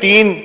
3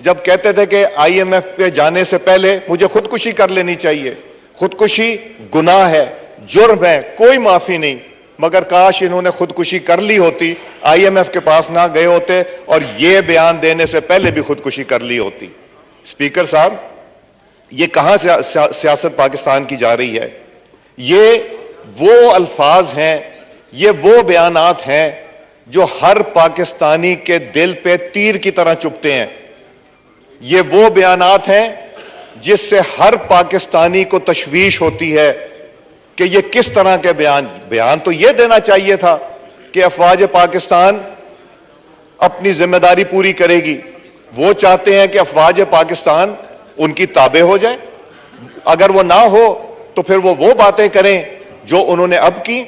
جب کہتے تھے کہ آئی ایم ایف پہ جانے سے پہلے مجھے خودکشی کر لینی چاہیے. خودکشی گناہ ہے, جرم ہے, کوئی معافی نہیں. مگر کاش انہوں نے خودکشی کر لی ہوتی, آئی ایم ایف کے پاس نہ گئے ہوتے اور یہ بیان دینے سے پہلے بھی خودکشی کر لی ہوتی. اسپیکر صاحب, یہ کہاں سیاست پاکستان کی جا رہی ہے؟ یہ وہ الفاظ ہیں, یہ وہ بیانات ہیں جو ہر پاکستانی کے دل پہ تیر کی طرح چبھتے ہیں. یہ وہ بیانات ہیں جس سے ہر پاکستانی کو تشویش ہوتی ہے کہ یہ کس طرح کے بیان تو یہ دینا چاہیے تھا کہ افواج پاکستان اپنی ذمہ داری پوری کرے گی. وہ چاہتے ہیں کہ افواج پاکستان ان کی تابع ہو جائے. اگر وہ نہ ہو تو پھر وہ باتیں کریں جو انہوں نے اب کی.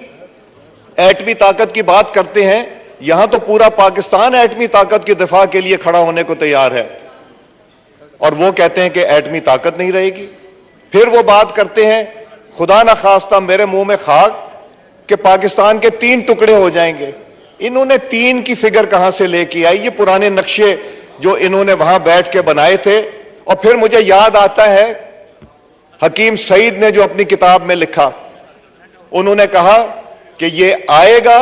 ایٹمی طاقت کی بات کرتے ہیں, یہاں تو پورا پاکستان ایٹمی طاقت کی دفاع کے لیے کھڑا ہونے کو تیار ہے, اور وہ کہتے ہیں کہ ایٹمی طاقت نہیں رہے گی. پھر وہ بات کرتے ہیں, خدا نہ خواستہ میرے منہ میں خاک, کہ پاکستان کے 3 ٹکڑے ہو جائیں گے. انہوں نے 3 کی فگر کہاں سے لے کے آئی؟ یہ پرانے نقشے جو انہوں نے وہاں بیٹھ کے بنائے تھے. اور پھر مجھے یاد آتا ہے حکیم سعید نے جو اپنی کتاب میں لکھا, انہوں نے کہا کہ یہ آئے گا,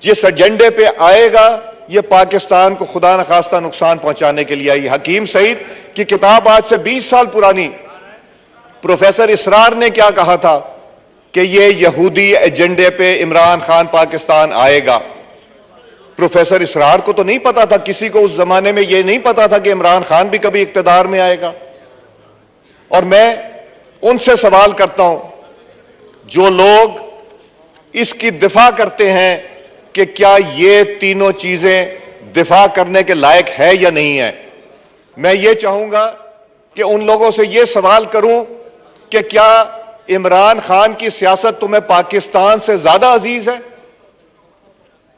جس ایجنڈے پہ آئے گا یہ پاکستان کو خدا نخواستہ نقصان پہنچانے کے لیے آئی. حکیم سعید کی کتاب آج سے 20 سال پرانی. پروفیسر اسرار نے کیا کہا تھا کہ یہ یہودی ایجنڈے پہ عمران خان پاکستان آئے گا. پروفیسر اسرار کو تو نہیں پتا تھا, کسی کو اس زمانے میں یہ نہیں پتا تھا کہ عمران خان بھی کبھی اقتدار میں آئے گا. اور میں ان سے سوال کرتا ہوں جو لوگ اس کی دفاع کرتے ہیں کہ کیا یہ تینوں چیزیں دفاع کرنے کے لائق ہے یا نہیں ہے. میں یہ چاہوں گا کہ ان لوگوں سے یہ سوال کروں کہ کیا عمران خان کی سیاست تمہیں پاکستان سے زیادہ عزیز ہے؟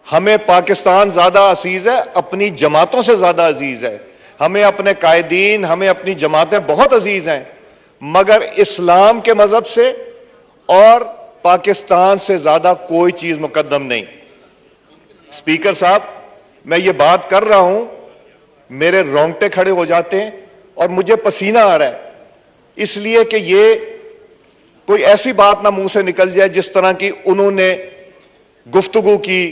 ہمیں پاکستان زیادہ عزیز ہے, اپنی جماعتوں سے زیادہ عزیز ہے. ہمیں اپنے قائدین, ہمیں اپنی جماعتیں بہت عزیز ہیں, مگر اسلام کے مذہب سے اور پاکستان سے زیادہ کوئی چیز مقدم نہیں. اسپیکر صاحب, میں یہ بات کر رہا ہوں, میرے رونگٹے کھڑے ہو جاتے ہیں اور مجھے پسینہ آ رہا ہے, اس لیے کہ یہ کوئی ایسی بات نہ منہ سے نکل جائے جس طرح کی انہوں نے گفتگو کی,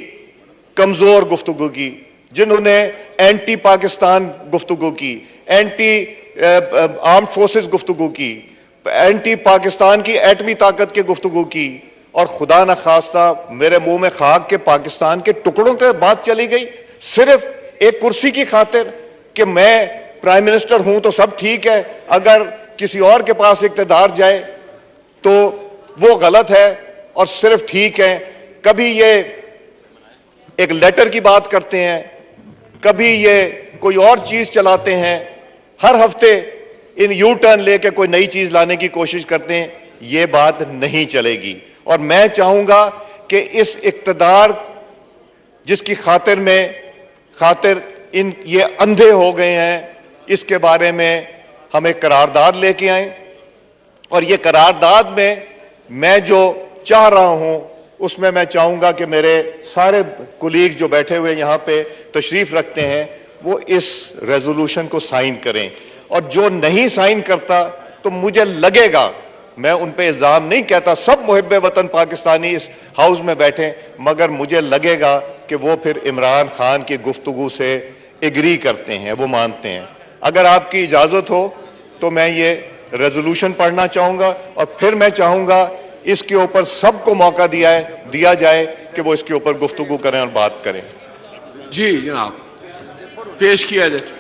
کمزور گفتگو کی, جنہوں نے اینٹی پاکستان گفتگو کی, اینٹی آرمڈ فورسز گفتگو کی, اینٹی پاکستان کی ایٹمی طاقت کی گفتگو کی, اور خدا نہ خواستہ میرے منہ میں خاک کے پاکستان کے ٹکڑوں کے بات چلی گئی صرف ایک کرسی کی خاطر کہ میں پرائم منسٹر ہوں تو سب ٹھیک ہے, اگر کسی اور کے پاس اقتدار جائے تو وہ غلط ہے اور صرف ٹھیک ہے. کبھی یہ ایک لیٹر کی بات کرتے ہیں, کبھی یہ کوئی اور چیز چلاتے ہیں, ہر ہفتے ان یو ٹرن لے کے کوئی نئی چیز لانے کی کوشش کرتے ہیں. یہ بات نہیں چلے گی. اور میں چاہوں گا کہ اس اقتدار جس کی خاطر یہ اندھے ہو گئے ہیں, اس کے بارے میں ہم ایک قرارداد لے کے آئیں, اور یہ قرارداد میں جو چاہ رہا ہوں اس میں چاہوں گا کہ میرے سارے کولیگز جو بیٹھے ہوئے یہاں پہ تشریف رکھتے ہیں وہ اس ریزولوشن کو سائن کریں, اور جو نہیں سائن کرتا تو مجھے لگے گا, میں ان پہ الزام نہیں کہتا, سب محب وطن پاکستانی اس ہاؤس میں بیٹھیں, مگر مجھے لگے گا کہ وہ پھر عمران خان کی گفتگو سے ایگری کرتے ہیں, وہ مانتے ہیں. اگر آپ کی اجازت ہو تو میں یہ ریزولوشن پڑھنا چاہوں گا, اور پھر میں چاہوں گا اس کے اوپر سب کو موقع دیا جائے کہ وہ اس کے اوپر گفتگو کریں اور بات کریں. جی جناب, پیش کیا جائے.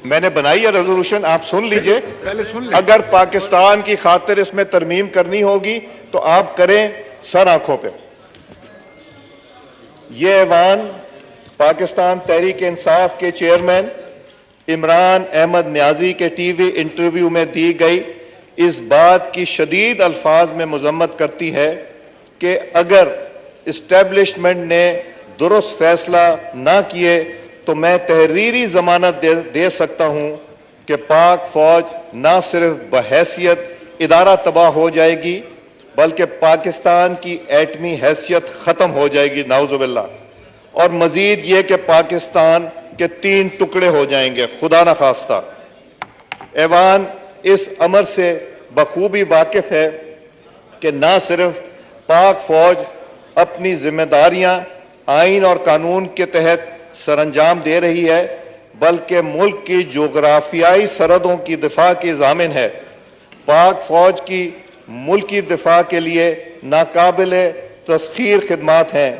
میں نے بنائی ہے ریزولوشن, آپ سن لیجئے. پہلے سن لیں. اگر پاکستان کی خاطر اس میں ترمیم کرنی ہوگی تو آپ کریں سر آنکھوں پہ. یہ ایوان پاکستان تحریک انصاف کے چیئرمین عمران احمد نیازی کے ٹی وی انٹرویو میں دی گئی اس بات کی شدید الفاظ میں مذمت کرتی ہے کہ اگر اسٹیبلشمنٹ نے درست فیصلہ نہ کیے تو میں تحریری ضمانت دے سکتا ہوں کہ پاک فوج نہ صرف بحیثیت ادارہ تباہ ہو جائے گی بلکہ پاکستان کی ایٹمی حیثیت ختم ہو جائے گی, نعوذ باللہ. اور مزید یہ کہ پاکستان کہ 3 ٹکڑے ہو جائیں گے، خدا نہ خواستہ۔ ایوان اس امر سے بخوبی واقف ہے کہ نہ صرف پاک فوج اپنی ذمہ داریاں آئین اور قانون کے تحت سر انجام دے رہی ہے، بلکہ ملک کی جغرافیائی سرحدوں کی دفاع کی ضامن ہے۔ پاک فوج کی ملکی دفاع کے لیے ناقابل تسخیر خدمات ہیں۔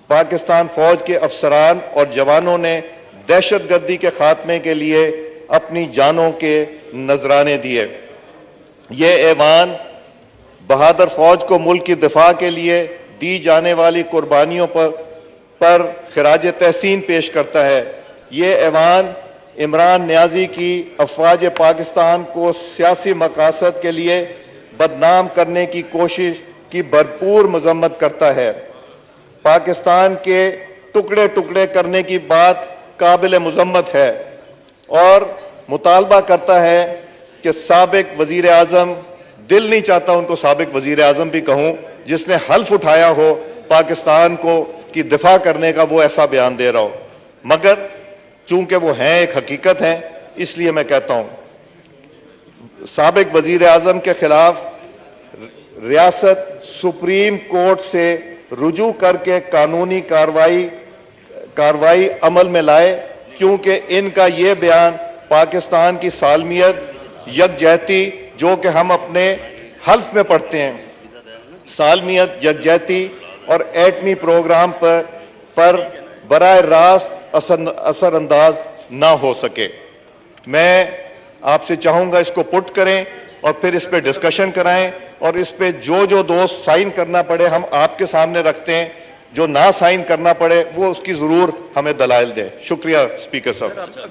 پاکستان فوج کے افسران اور جوانوں نے دہشت گردی کے خاتمے کے لیے اپنی جانوں کے نذرانے دیے۔ یہ ایوان بہادر فوج کو ملک کی دفاع کے لیے دی جانے والی قربانیوں پر خراج تحسین پیش کرتا ہے۔ یہ ایوان عمران نیازی کی افواج پاکستان کو سیاسی مقاصد کے لیے بدنام کرنے کی کوشش کی بھرپور مذمت کرتا ہے۔ پاکستان کے ٹکڑے ٹکڑے کرنے کی بات قابل مذمت ہے اور مطالبہ کرتا ہے کہ سابق وزیر اعظم، دل نہیں چاہتا ان کو سابق وزیر اعظم بھی کہوں، جس نے حلف اٹھایا ہو پاکستان کی دفاع کرنے کا، وہ ایسا بیان دے رہا ہو، مگر چونکہ وہ ہیں ایک حقیقت ہیں، اس لیے میں کہتا ہوں سابق وزیر اعظم کے خلاف ریاست سپریم کورٹ سے رجوع کر کے قانونی کارروائی عمل میں لائے، کیونکہ ان کا یہ بیان پاکستان کی سالمیت، یکجہتی، جو کہ ہم اپنے حلف میں پڑھتے ہیں، سالمیت، یکجہتی اور ایٹمی پروگرام پر براہ راست اثر انداز نہ ہو سکے۔ میں آپ سے چاہوں گا اس کو پٹ کریں اور پھر اس پہ ڈسکشن کرائیں، اور اس پہ جو دوست سائن کرنا پڑے ہم آپ کے سامنے رکھتے ہیں، جو نہ سائن کرنا پڑے وہ اس کی ضرور ہمیں دلائل دیں۔ شکریہ اسپیکر صاحب۔